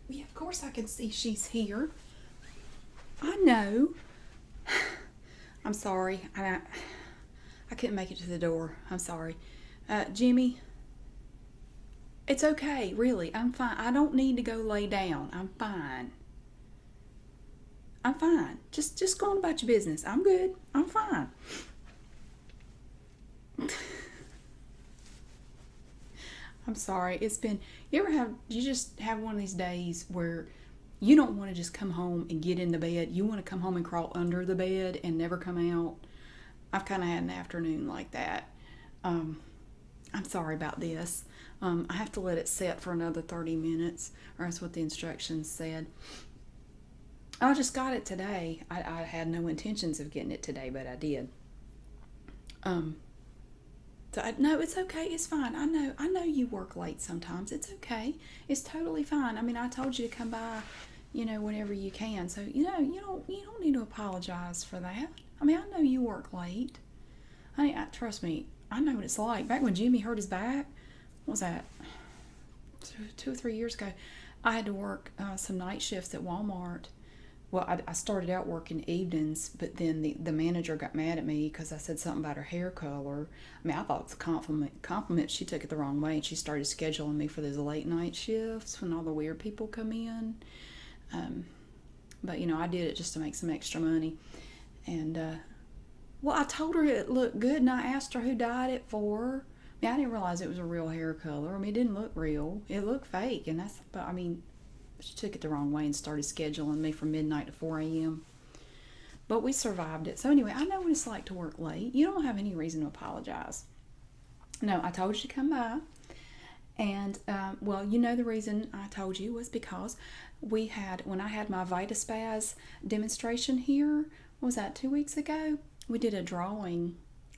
Yeah, of course I can see she's here. I know. I'm sorry. I couldn't make it to the door. I'm sorry. Jimmy, it's okay, really. I'm fine. I don't need to go lay down. I'm fine. I'm fine. Just go on about your business. I'm good. I'm fine. I'm sorry. It's been. You just have one of these days where you don't want to just come home and get in the bed. You want to come home and crawl under the bed and never come out. I've kind of had an afternoon like that. Um, I'm sorry about this. I have to let it set for another 30 minutes, or that's what the instructions said. I just got it today. I had no intentions of getting it today, but I did. Um, no, it's okay. It's fine. I know you work late sometimes. It's okay. It's totally fine. I mean, I told you to come by, whenever you can. So you don't need to apologize for that. I mean, I know you work late. Honey, trust me. I know what it's like. Back when Jimmy hurt his back, what was that, 2 or 3 years ago? I had to work some night shifts at Walmart. Well, I started out working evenings, but then the manager got mad at me because I said something about her hair color. I mean, I thought it was a compliment. She took it the wrong way, and she started scheduling me for those late night shifts when all the weird people come in. Um, but I did it just to make some extra money. And well, I told her it looked good, and I asked her who dyed it for her. I mean, I didn't realize it was a real hair color. I mean, it didn't look real. It looked fake, and but I mean, she took it the wrong way and started scheduling me from midnight to 4 a.m. But we survived it. So anyway, I know what it's like to work late. You don't have any reason to apologize. No, I told you to come by. And, well, the reason I told you was because when I had my VitaSpaz demonstration here, what was that, 2 weeks ago? We did a drawing.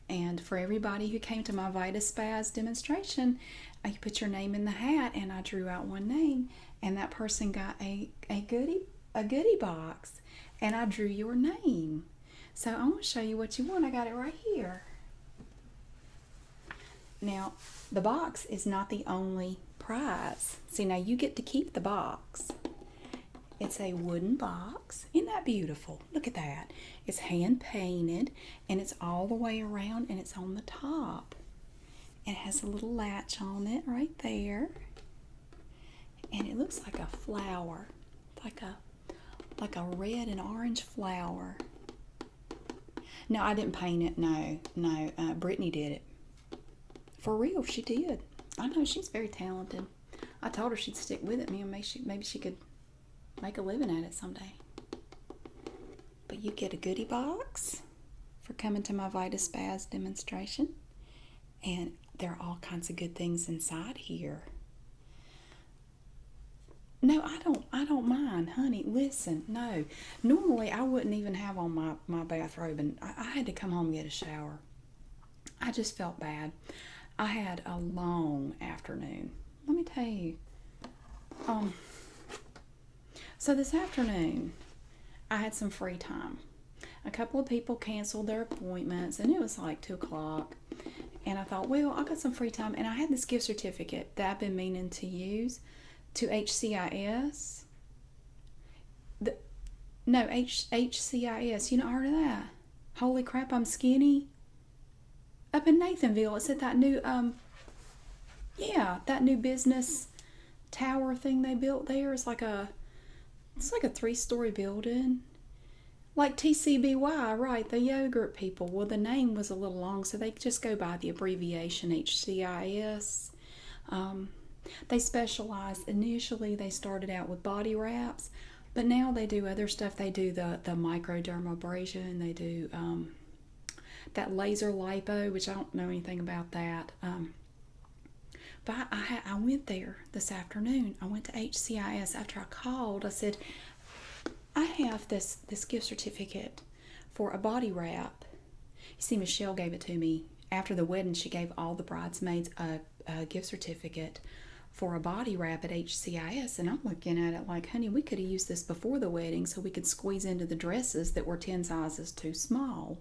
And for everybody who came to my VitaSpaz demonstration, you put your name in the hat, and I drew out one name, and that person got a goodie box, and I drew your name. So I'm going to show you what you want. I got it right here. Now, the box is not the only prize. See, now you get to keep the box. It's a wooden box. Isn't that beautiful? Look at that. It's hand painted, and it's all the way around, and it's on the top. It has a little latch on it right there. And it looks like a flower. Like a red and orange flower. No, I didn't paint it. No. Brittany did it. For real, she did. I know, she's very talented. I told her she'd stick with it. Maybe she could make a living at it someday. But you get a goodie box for coming to my VitaSpaz demonstration. And there are all kinds of good things inside here. No, I don't mind, honey. Listen, no. Normally I wouldn't even have on my bathrobe, and I had to come home and get a shower. I just felt bad. I had a long afternoon. Let me tell you. So this afternoon, I had some free time. A couple of people canceled their appointments, and it was like 2 o'clock. And I thought, well, I got some free time, and I had this gift certificate that I've been meaning to use to HCIS. No, HCIS. I heard of that. Holy crap, I'm skinny. Up in Nathanville, it's at that new, that new business tower thing they built there. It's like a 3-story building. Like TCBY, right, the yogurt people. Well, the name was a little long, so they just go by the abbreviation HCIS. They specialize. Initially, they started out with body wraps, but now they do other stuff. They do the microdermabrasion. They do that laser lipo, which I don't know anything about that. But I went there this afternoon. I went to HCIS after I called. I said, I have this gift certificate for a body wrap. You see, Michelle gave it to me. After the wedding, she gave all the bridesmaids a gift certificate for a body wrap at HCIS. And I'm looking at it like, honey, we could have used this before the wedding so we could squeeze into the dresses that were 10 sizes too small.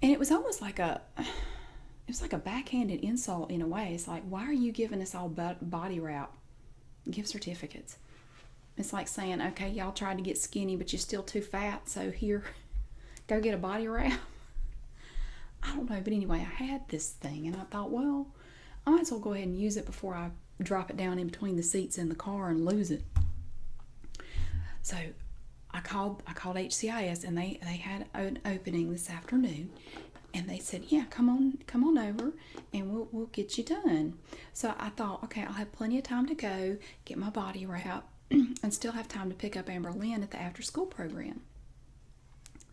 And it was almost like a backhanded insult in a way. It's like, why are you giving us all body wrap gift certificates? It's like saying, okay, y'all tried to get skinny, but you're still too fat, so here, go get a body wrap. I don't know, but anyway, I had this thing, and I thought, well, I might as well go ahead and use it before I drop it down in between the seats in the car and lose it. So I called HCIS, and they had an opening this afternoon, and they said, yeah, come on over, and we'll get you done. So I thought, okay, I'll have plenty of time to go get my body wrap and still have time to pick up Amber Lynn at the after school program.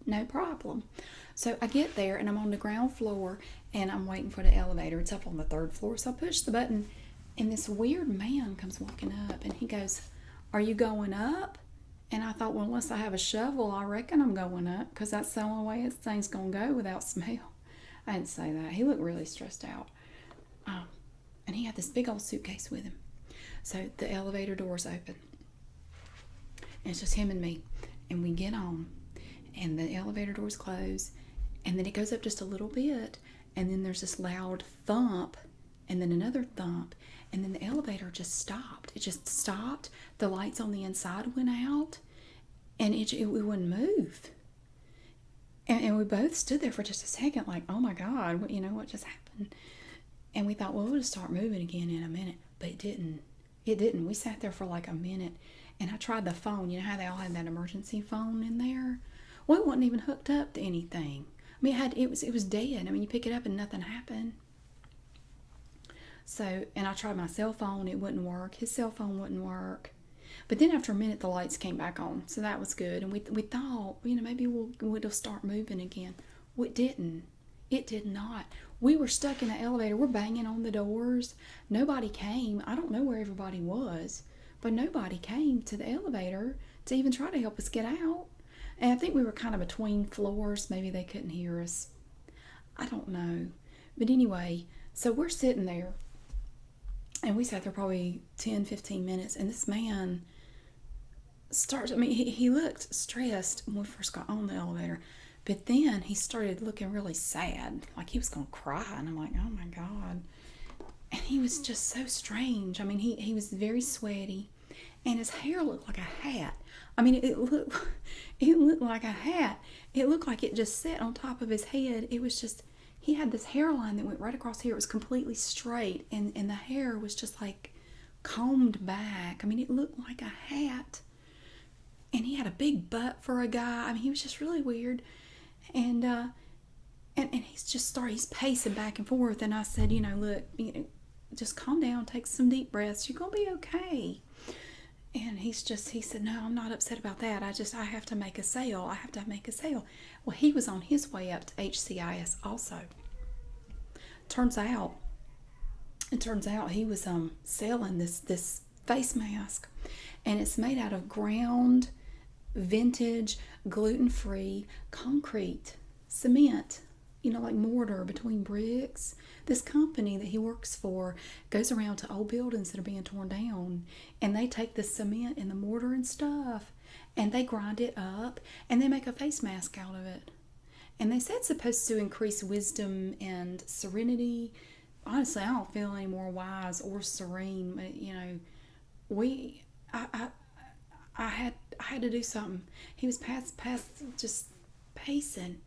No problem. So I get there, and I'm on the ground floor, and I'm waiting for the elevator. It's up on the 3rd floor, so I push the button, and this weird man comes walking up, and he goes, are you going up? And I thought, well, unless I have a shovel, I reckon I'm going up, because that's the only way this thing's going to go without smell. I didn't say that. He looked really stressed out. And he had this big old suitcase with him. So the elevator doors open. And it's just him and me. And we get on. And the elevator doors close. And then it goes up just a little bit. And then there's this loud thump. And then another thump. And then the elevator just stopped. It just stopped. The lights on the inside went out. And it wouldn't move. And we both stood there for just a second like, oh my God, what just happened? And we thought, well, we'll just start moving again in a minute. But it didn't. It didn't. We sat there for like a minute. And I tried the phone. You know how they all had that emergency phone in there? Well, it wasn't even hooked up to anything. I mean, it was dead. I mean, you pick it up and nothing happened. So, and I tried my cell phone. It wouldn't work. His cell phone wouldn't work. But then after a minute, the lights came back on. So that was good. And we thought, maybe we'll start moving again. Well, it didn't. It did not. We were stuck in the elevator. We're banging on the doors. Nobody came. I don't know where everybody was. But nobody came to the elevator to even try to help us get out. And I think we were kind of between floors. Maybe they couldn't hear us. I don't know. But anyway, so we're sitting there. And we sat there probably 10, 15 minutes. And this man starts, he looked stressed when we first got on the elevator. But then he started looking really sad. Like he was going to cry. And I'm like, oh my God. And he was just so strange. He was very sweaty. And his hair looked like a hat. It looked like a hat. It looked like it just sat on top of his head. It was just, he had this hairline that went right across here. It was completely straight. And the hair was just like combed back. it looked like a hat. And he had a big butt for a guy. He was just really weird. And he's pacing back and forth. And I said, look, just calm down, take some deep breaths. You're going to be okay. And he said, no, I'm not upset about that. I have to make a sale. Well, he was on his way up to HCIS also. Turns out he was selling this face mask. And it's made out of ground, vintage, gluten-free concrete cement, like mortar between bricks. This company that he works for goes around to old buildings that are being torn down, and they take the cement and the mortar and stuff, and they grind it up, and they make a face mask out of it. And they said it's supposed to increase wisdom and serenity. Honestly, I don't feel any more wise or serene. But, I had to do something. He was past just pacing.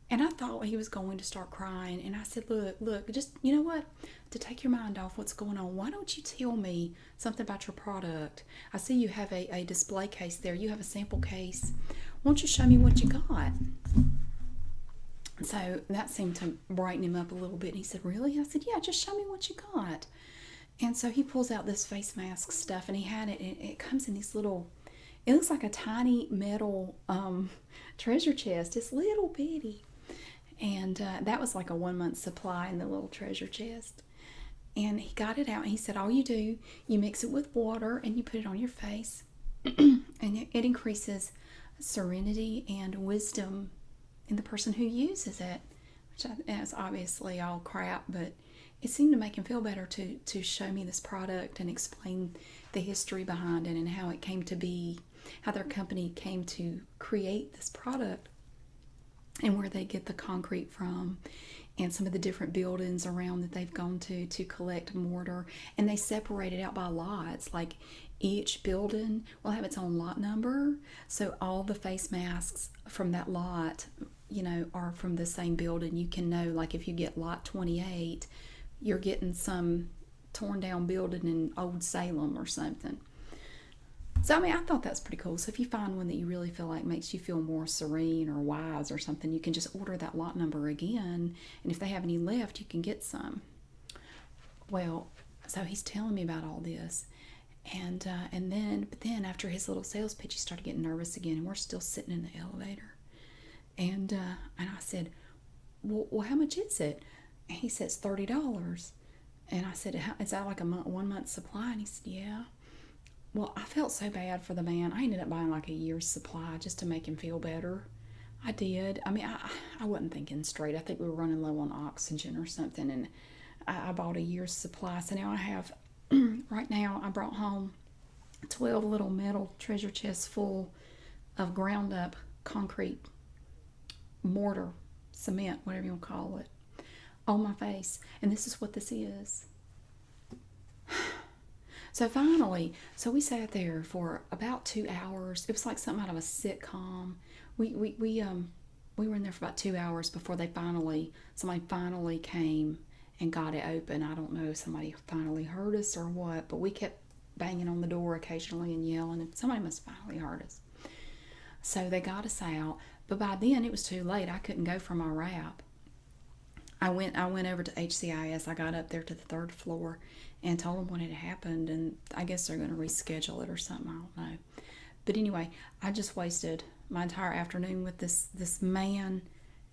And I thought he was going to start crying. And I said, look, just, you know what? To take your mind off what's going on, why don't you tell me something about your product? I see you have a display case there. You have a sample case. Why don't you show me what you got? So that seemed to brighten him up a little bit. And he said, really? I said, yeah, just show me what you got. And so he pulls out this face mask stuff, and he had it. It comes in these little, it looks like a tiny metal treasure chest. It's little bitty. And that was like a 1 month supply in the little treasure chest. And he got it out, and he said, all you do, you mix it with water, and you put it on your face. And it increases serenity and wisdom in the person who uses it. Which is obviously all crap, but it seemed to make him feel better to show me this product and explain the history behind it and how it came to be, how their company came to create this product and where they get the concrete from, and some of the different buildings around that they've gone to collect mortar. And they separate it out by lots. Like each building will have its own lot number. So all the face masks from that lot, are from the same building. You can know, like if you get lot 28, you're getting some torn down building in Old Salem or something. So, I mean, I thought that's pretty cool. So, if you find one that you really feel like makes you feel more serene or wise or something, you can just order that lot number again. And if they have any left, you can get some. Well, so he's telling me about all this. But then after his little sales pitch, he started getting nervous again. And we're still sitting in the elevator. And I said, well, how much is it? And he said, it's $30. And I said, is that like a 1 month supply? And he said, yeah. Well, I felt so bad for the man. I ended up buying like a year's supply just to make him feel better. I did. I mean, I wasn't thinking straight. I think we were running low on oxygen or something, and I bought a year's supply. So now I have, right now, I brought home 12 little metal treasure chests full of ground up concrete, mortar, cement, whatever you want to call it, on my face. And this is what this is. So finally, we sat there for about 2 hours. It was like something out of a sitcom. We were in there for about 2 hours before somebody finally came and got it open. I don't know if somebody finally heard us or what, but we kept banging on the door occasionally and yelling, and somebody must have finally heard us. So they got us out, but by then it was too late. I couldn't go for my wrap. I went over to HCIS. I got up there to the 3rd floor and told them what had happened, and I guess they're going to reschedule it or something. I don't know. But anyway, I just wasted my entire afternoon with this man,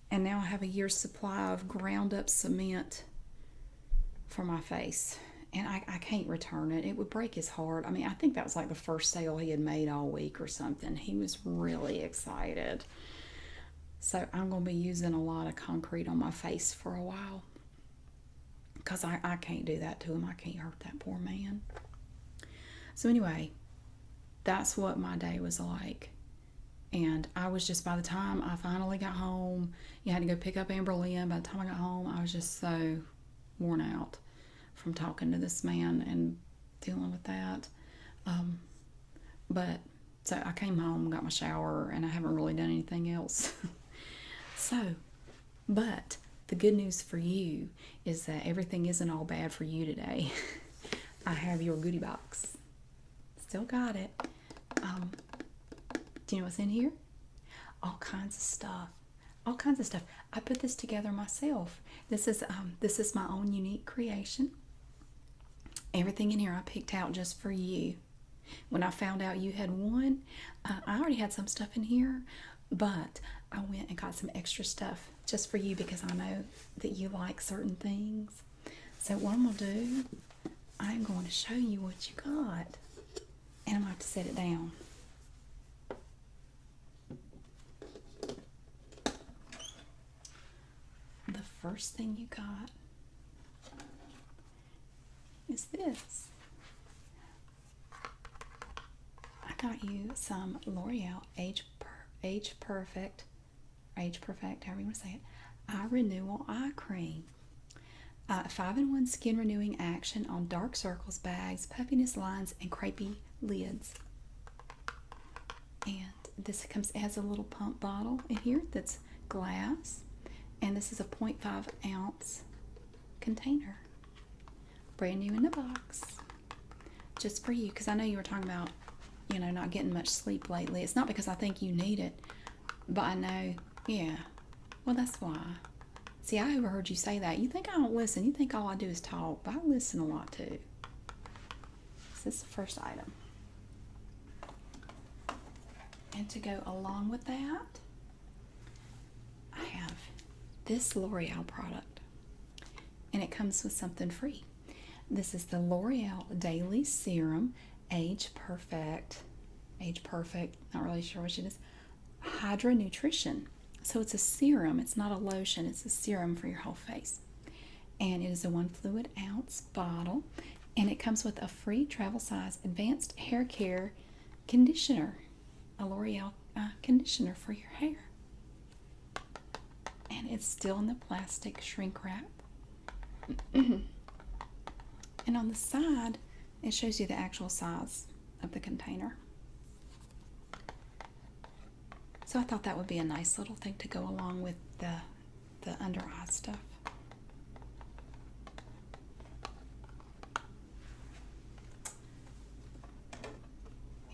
and now I have a year's supply of ground up cement for my face, and I can't return it. It would break his heart. I mean, I think that was like the first sale he had made all week or something. He was really excited. So I'm going to be using a lot of concrete on my face for a while, because I can't do that to him. I can't hurt that poor man. So anyway, that's what my day was like. And I was just, by the time I finally got home, you had to go pick up Amber Lynn. By the time I got home, I was just so worn out from talking to this man and dealing with that. But so I came home, got my shower, and I haven't really done anything else. But the good news for you is that everything isn't all bad for you today. I have your goodie box. Still got it. Do you know what's in here? All kinds of stuff. All kinds of stuff. I put this together myself. This is my own unique creation. Everything in here I picked out just for you. When I found out you had one, I already had some stuff in here, but I went and got some extra stuff just for you because I know that you like certain things. So what I'm going to do, I'm going to show you what you got, and I'm going to have to set it down. The first thing you got is this. I got you some L'Oreal Age Perfect, however you want to say it, Eye Renewal Eye Cream. 5-in-1 skin renewing action on dark circles, bags, puffiness lines, and crepey lids. And this has a little pump bottle in here that's glass. And this is a 0.5 ounce container. Brand new in the box. Just for you, because I know you were talking about, not getting much sleep lately. It's not because I think you need it, but I know, yeah. Well, that's why. See, I overheard you say that. You think I don't listen. You think all I do is talk, but I listen a lot too. So this is the first item. And to go along with that, I have this L'Oreal product, and it comes with something free. This is the L'Oreal Daily Serum Age Perfect, not really sure what it is, Hydra Nutrition. So it's a serum, it's not a lotion, it's a serum for your whole face. And it is a 1 fluid ounce bottle, and it comes with a free travel size advanced hair care conditioner, a L'Oreal conditioner for your hair. And it's still in the plastic shrink wrap. And on the side, it shows you the actual size of the container. So I thought that would be a nice little thing to go along with the under eye stuff.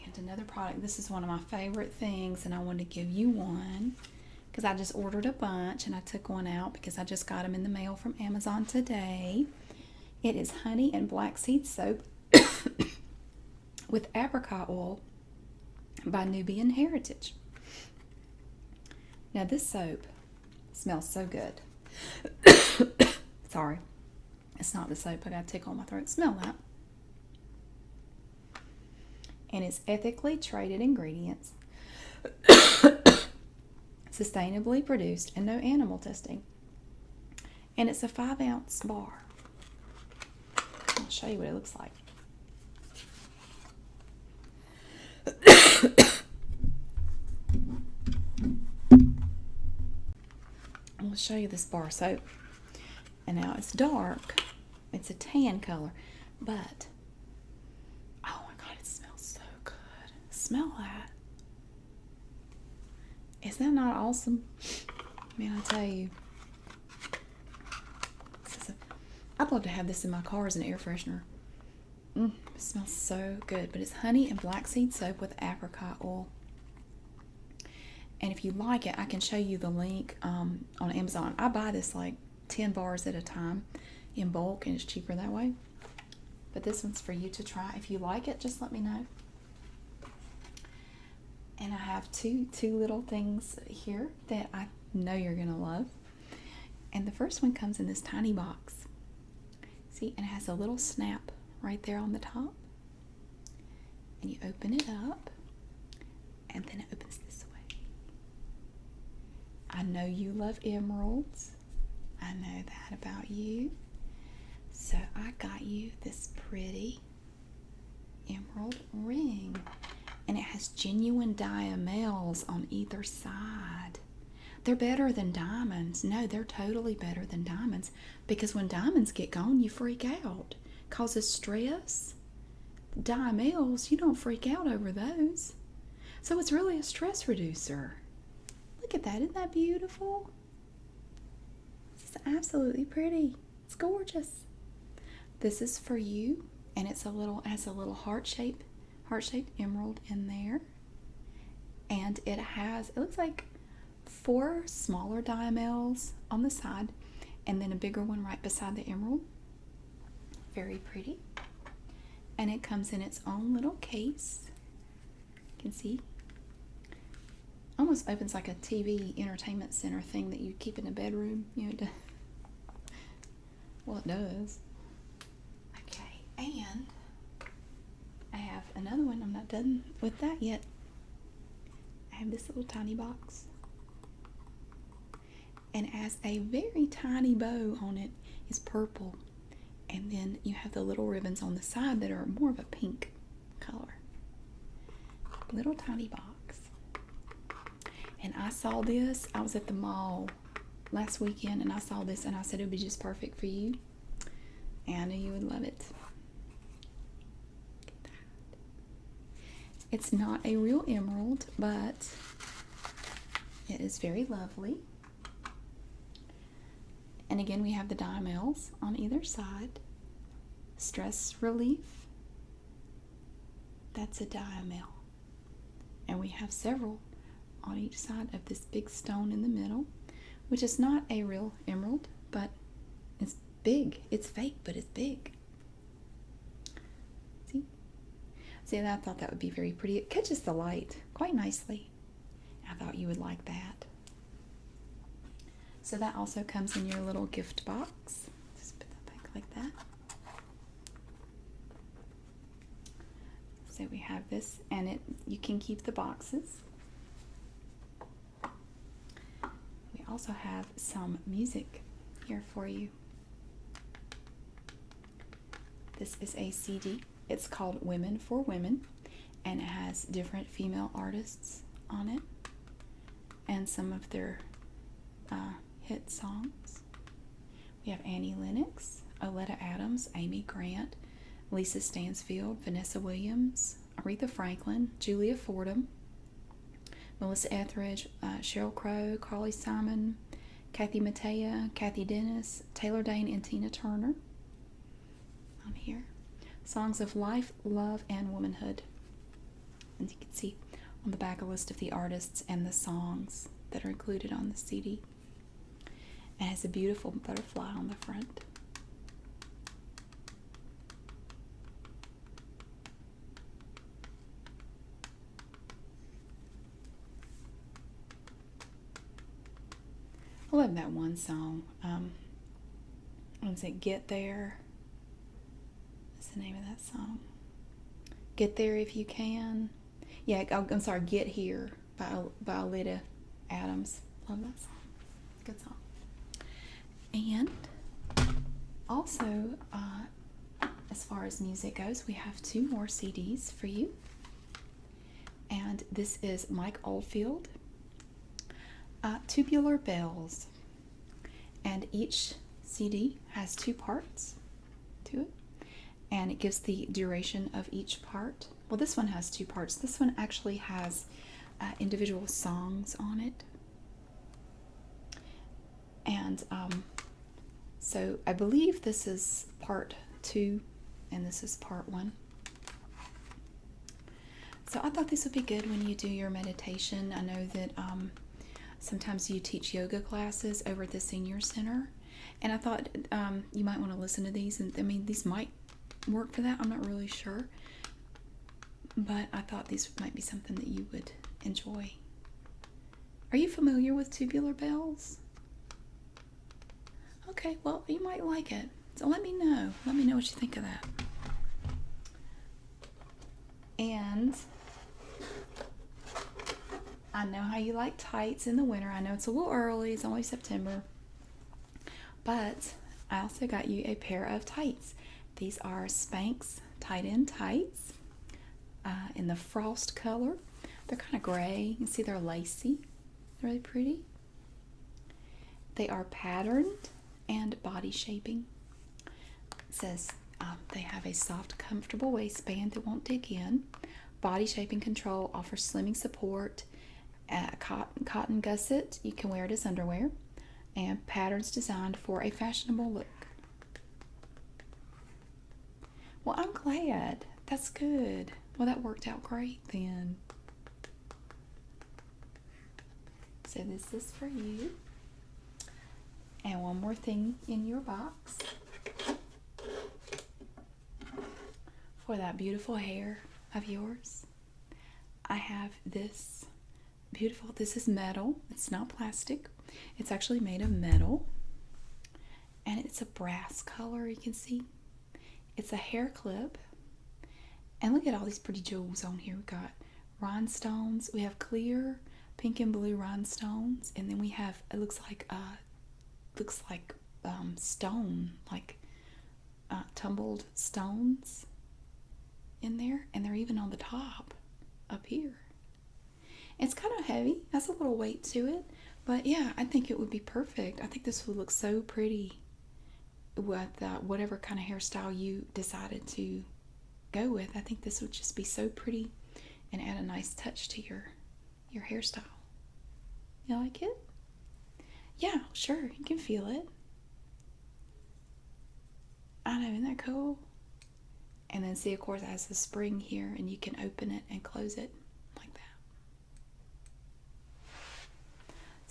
And another product, this is one of my favorite things, and I wanted to give you one because I just ordered a bunch and I took one out because I just got them in the mail from Amazon today. It is honey and black seed soap with apricot oil by Nubian Heritage. Now this soap smells so good. Sorry, it's not the soap. I got a tickle in my throat. Smell that. And it's ethically traded ingredients, sustainably produced, and no animal testing. And it's a 5-ounce bar. I'll show you what it looks like. I'm going to show you this bar soap. And now it's dark. It's a tan color. But, oh my God, it smells so good. Smell that. Is that not awesome? Man, I tell you. I'd love to have this in my car as an air freshener. It smells so good. But it's honey and black seed soap with apricot oil. And if you like it, I can show you the link on Amazon. I buy this like 10 bars at a time in bulk, and it's cheaper that way. But this one's for you to try. If you like it, just let me know. And I have two little things here that I know you're going to love. And the first one comes in this tiny box. See, and it has a little snap right there on the top. And you open it up, and then it opens this way. I know you love emeralds. I know that about you. So I got you this pretty emerald ring. And it has genuine diamonds on either side. They're better than diamonds. No, they're totally better than diamonds. Because when diamonds get gone, you freak out. Causes stress. Diamonds, you don't freak out over those. So it's really a stress reducer. Look at that. Isn't that beautiful? It's absolutely pretty. It's gorgeous. This is for you. And it has a little heart-shaped emerald in there. And it looks like 4 smaller diamonds on the side, and then a bigger one right beside the emerald. Very pretty. And it comes in its own little case. You can see. Almost opens like a TV entertainment center thing that you keep in a bedroom. Well, it does. Okay, and I have another one. I'm not done with that yet. I have this little tiny box. And it has a very tiny bow on it. It's purple. And then you have the little ribbons on the side that are more of a pink color. Little tiny box. And I saw this. I was at the mall last weekend and I saw this and I said it would be just perfect for you. And I knew you would love it. It's not a real emerald, but it is very lovely. And again, we have the diamonds on either side. Stress relief. That's a diamond. And we have several on each side of this big stone in the middle, which is not a real emerald, but it's big. It's fake, but it's big. See, I thought that would be very pretty. It catches the light quite nicely. I thought you would like that. So that also comes in your little gift box. Just put that back like that. So we have this, and you can keep the boxes. We also have some music here for you. This is a CD. It's called Women for Women, and it has different female artists on it and some of their hit songs. We have Annie Lennox, Oleta Adams, Amy Grant, Lisa Stansfield, Vanessa Williams, Aretha Franklin, Julia Fordham, Melissa Etheridge, Sheryl Crow, Carly Simon, Kathy Mattea, Kathy Dennis, Taylor Dane, and Tina Turner on here. Songs of life, love, and womanhood. And you can see on the back a list of the artists and the songs that are included on the CD. It has a beautiful butterfly on the front. I love that one song. What is it? Get There. What's the name of that song? Get There If You Can. Yeah, I'm sorry, Get Here by Lynette Adams. Love that song. Good song. And also, as far as music goes, we have 2 more CDs for you. And this is Mike Oldfield, Tubular Bells. And each CD has 2 parts to it. And it gives the duration of each part. Well, this one has 2 parts. This one actually has individual songs on it. And so I believe this is part 2 and this is part 1. So I thought this would be good when you do your meditation. I know that sometimes you teach yoga classes over at the senior center. And I thought you might want to listen to these. And I mean, these might work for that. I'm not really sure. But I thought these might be something that you would enjoy. Are you familiar with Tubular Bells? Okay, well, you might like it. So let me know. Let me know what you think of that. And I know how you like tights in the winter. I know it's a little early. It's only September. But I also got you a pair of tights. These are Spanx tight-end tights in the frost color. They're kind of gray. You can see they're lacy. They're really pretty. They are patterned and body shaping. It says they have a soft, comfortable waistband that won't dig in. Body shaping control offers slimming support. Cotton gusset. You can wear it as underwear. And patterns designed for a fashionable look. Well, I'm glad. That's good. Well, that worked out great then. So this is for you. And one more thing in your box. For that beautiful hair of yours, I have this beautiful, this is metal. It's not plastic. It's actually made of metal. And it's a brass color, you can see. It's a hair clip. And look at all these pretty jewels on here. We've got rhinestones. We have clear pink and blue rhinestones. And then we have, it looks like stone, like tumbled stones in there. And they're even on the top up here. It's kind of heavy. Has a little weight to it. But yeah, I think it would be perfect. I think this would look so pretty with whatever kind of hairstyle you decided to go with. I think this would just be so pretty and add a nice touch to your hairstyle. You like it? Yeah, sure. You can feel it. I know, isn't that cool? And then see, of course, it has the spring here, and you can open it and close it like that.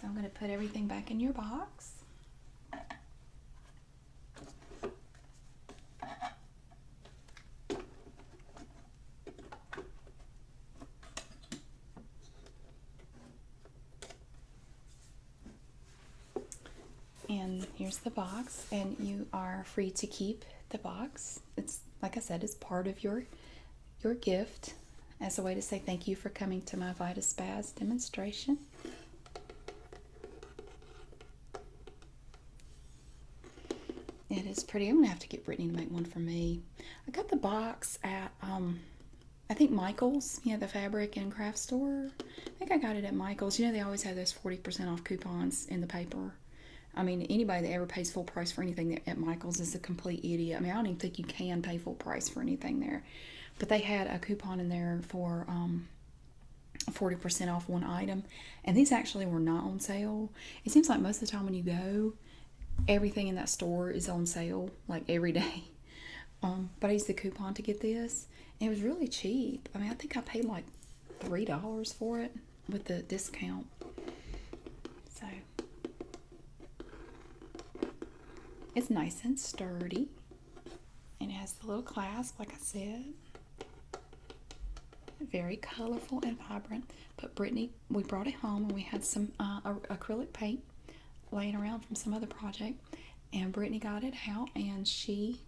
So I'm going to put everything back in your box. And here's the box, and you are free to keep the box. It's, like I said, it's part of your gift as a way to say thank you for coming to my VitaSpaz demonstration. It is pretty. I'm gonna have to get Brittany to make one for me. I got the box at I think Michael's, the fabric and craft store. I think I got it at Michael's. You know, they always have those 40% off coupons in the paper. I mean, anybody that ever pays full price for anything at Michael's is a complete idiot. I mean, I don't even think you can pay full price for anything there. But they had a coupon in there for 40% off one item, and these actually were not on sale. It seems like most of the time when you go, everything in that store is on sale, like every day. But I used the coupon to get this, and it was really cheap. I mean, I think I paid like $3 for it with the discount. So it's nice and sturdy, and it has the little clasp, like I said. Very colorful and vibrant. But Brittany, we brought it home, and we had some acrylic paint laying around from some other project, and Brittany got it out, and she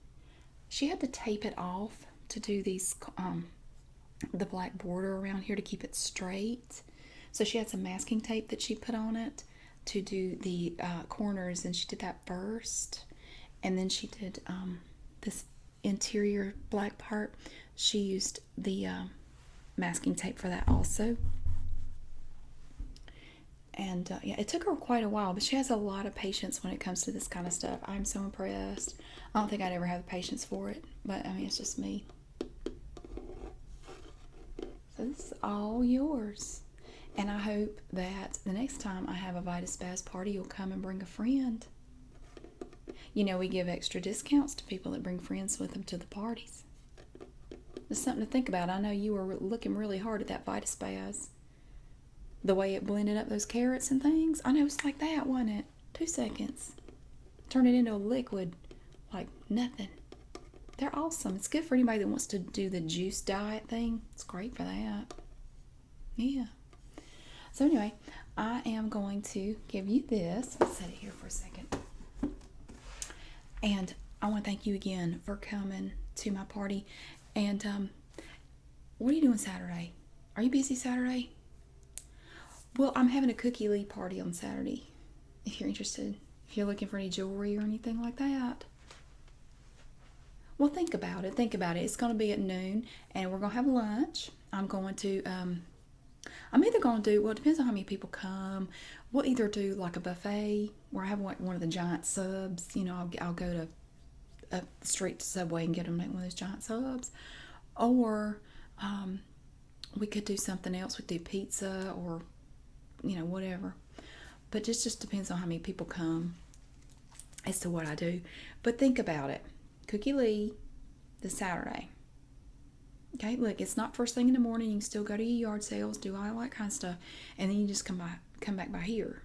had to tape it off to do these the black border around here to keep it straight. So she had some masking tape that she put on it to do the corners, and she did that first, and then she did this interior black part. She used the masking tape for that also. And yeah, it took her quite a while, but she has a lot of patience when it comes to this kind of stuff. I'm so impressed. I don't think I'd ever have the patience for it, but I mean, it's just me. So this is all yours. And I hope that the next time I have a VitaSpaz party, you'll come and bring a friend. You know, we give extra discounts to people that bring friends with them to the parties. Just something to think about. I know you were looking really hard at that VitaSpaz. The way it blended up those carrots and things. I know, it's like that, wasn't it? 2 seconds. Turn it into a liquid like nothing. They're awesome. It's good for anybody that wants to do the juice diet thing. It's great for that. Yeah. So anyway, I am going to give you this. Let's set it here for a second. And I want to thank you again for coming to my party. And what are you doing Saturday? Are you busy Saturday? Well, I'm having a Cookie Lee party on Saturday, if you're interested. If you're looking for any jewelry or anything like that. Well, think about it. Think about it. It's going to be at noon, and we're going to have lunch. I'm either going to do, well, it depends on how many people come. We'll either do like a buffet where I have like one of the giant subs. You know, I'll go to up the street to Subway and get them like one of those giant subs. Or we could do something else. We could do pizza or, you know, whatever. But just depends on how many people come as to what I do. But think about it. Cookie Lee this Saturday. Okay, look, it's not first thing in the morning. You can still go to your yard sales, do all that kind of stuff, and then you just come back by here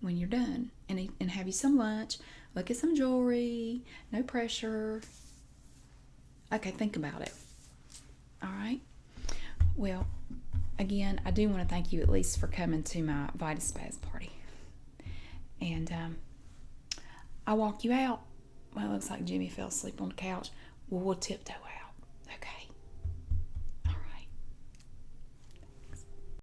when you're done, and have you some lunch. Look at some jewelry. No pressure. Okay, think about it. All right. Well, again, I do want to thank you at least for coming to my VitaSpaz party, and I'll walk you out. Well, it looks like Jimmy fell asleep on the couch. Well, we'll tiptoe